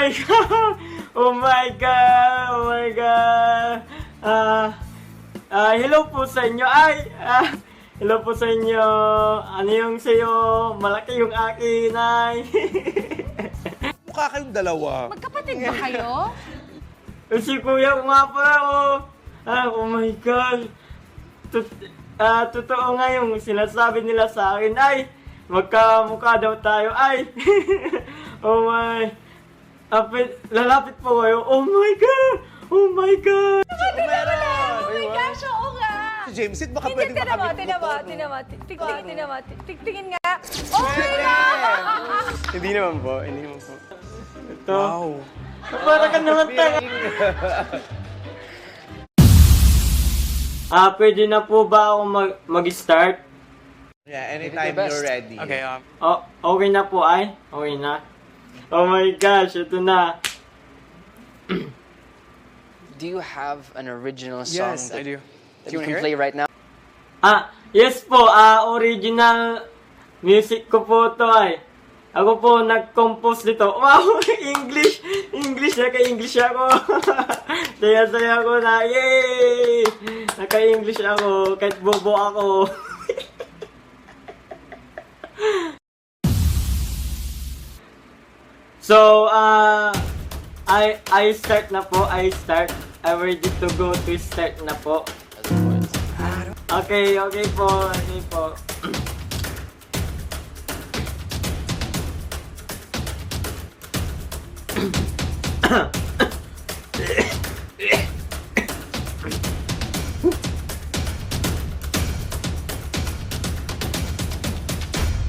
my God! Oh my God! Oh my God! Hello po sa inyo. Hello po sa inyo. Ano yung sa'yo? Malaki yung akin, ay. Mukha kayong dalawa. Magkapatid ba kayo? Si kuya ko nga pala, oh. Oh my God. Totoo nga yung sinasabi nila sa akin, ay. Magkamukha daw tayo, ay. Oh my. Lalapit po kayo. Oh my God! Oh my God! Meron! Oh my gosh, oo nga! Si Jamesit, baka pwede makamit mo to. Tingin nga. Oh my God! Hindi naman po. Ito. Wow. Para ka naman tayo. Pwede na po ba ako mag-start? Yeah, anytime you're ready. Okay, Okay na po, ay? Okay na? Oh my gosh, ito na. Do you have an original song yes, I do. that Do you you want to can hear play it? right now? Yes po, original music ko po to ay. Ako po nag-compose nito. Wow, English! Naka-English ako. Saya-saya ko na, yay! Naka-English ako, kahit bobo ako. So, I start na po. I'm ready to go to start na po. Okay po.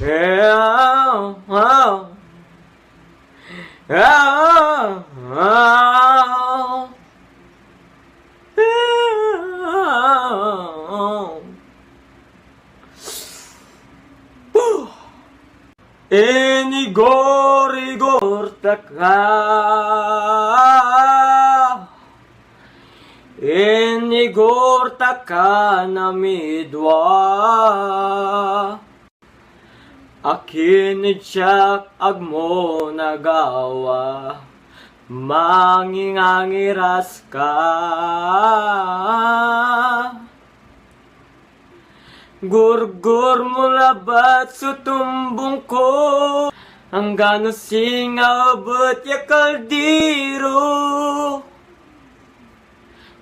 Yeah, wow. Enigor taka, enigor taka namidwa, akin siya agmo nagawa, mangingangiras ka. Gurgur mula ba't sutumbong ko, hanggang singabot ya kaldiro.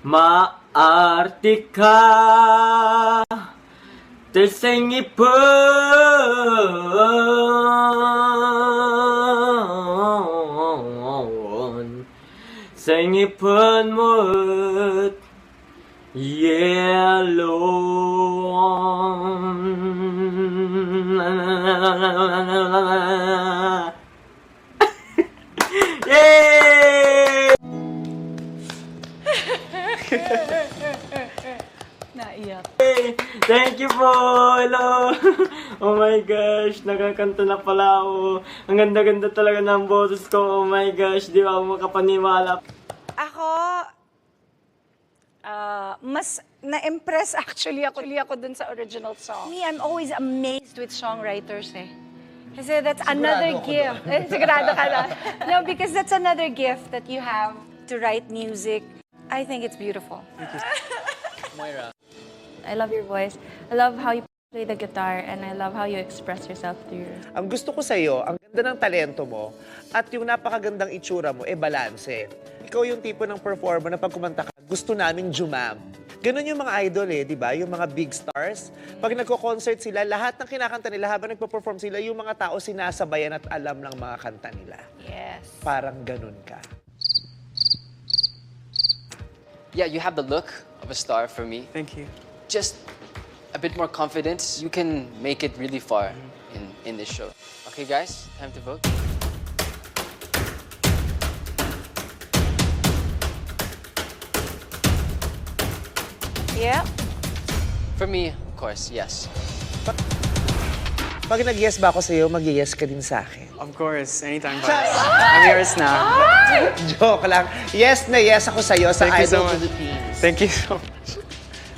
Maarti ka, tesengipon, sengipon mo't yellow. Yay! Naiyak. Thank you po! Hello! Oh my gosh, nakakanta na pala ako. Ang ganda-ganda talaga ng boses ko. Oh my gosh, di ba ako makapaniwala. Ako, mas na-impress actually ako dun sa original song. Me, I'm always amazed with songwriters eh. Kasi that's another gift. Sigurado ka na. No, because that's another gift that you have to write music. I think it's beautiful. Moira. I love your voice. I love how you play the guitar, and I love how you express yourself through your... Ang gusto ko sa'yo, ang ganda ng talento mo, at yung napakagandang itsura mo, balanse. Ikaw yung tipo ng performer na pag kumanta ka, gusto naming jumam. Ganon yung mga idol di ba? Yung mga big stars. Pag nagko-concert sila, lahat ng kinakanta nila, habang nagpo-perform sila, yung mga tao sinasabayan at alam ng mga kanta nila. Yes. Parang ganon ka. Yeah, you have the look of a star for me. Thank you. Just a bit more confidence. You can make it really far in this show. Okay, guys, time to vote. Yeah. For me, of course, yes. Pag nag-yes ba ako sa'yo, mag-yes ka din sa akin. Of course, anytime, Vice. I'm yours now. Joke lang. Yes na yes ako sa'yo sa Thank you so Idol much. Philippines. Thank you so much.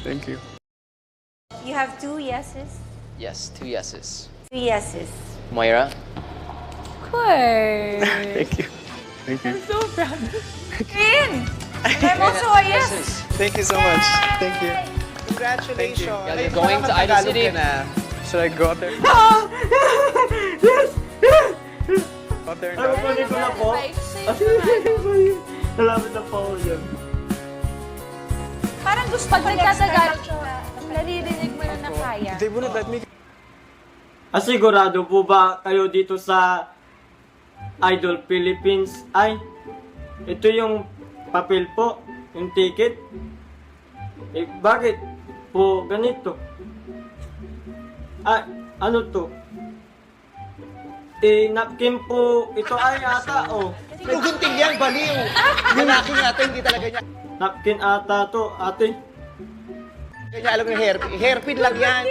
Thank you. You have 2 yeses? Yes, 2 yeses. 3 yeses. Moira? Of course. Thank you. Thank you. So proud. In! I'm also a yes. Thank you so much. Thank you. Congratulations. Yeah, Ay, you're going to baka Audition Tagalog City. ka na. Should I go up there? Yes! Up there and Ay, down? kukunin ko na po. Salamat na po ako dyan. Parang gusto Pag ko nagtatagalog siya, naririnig mo na kaya. They wouldn't let me. Sigurado po ba kayo dito sa Idol Philippines? Ay, ito yung papel po, yung ticket. Eh, bakit po ganito? Ay, ano to? Eh, napkin po, ito ay ata, oh. Gunting yan, baliw. Lalaki nga ito, hindi talaga niya. Napkin ata to, ate. Kanya alam yung hairpin. Hairpin lang yan.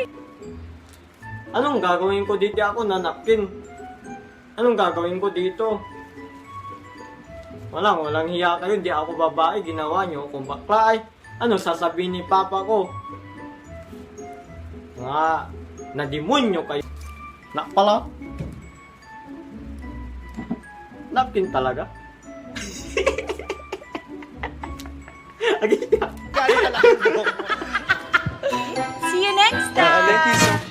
Anong gagawin ko dito ako na napkin? Anong gagawin ko dito? Walang hiya kayo, hindi ako babae, ginawa nyo kung bakla ay. Ano sasabihin ni papa ko? Nga, nadimonyo kayo. Na pala? Napkin talaga? Galing talaga yung buhok mo. See you next time. Thank you so much.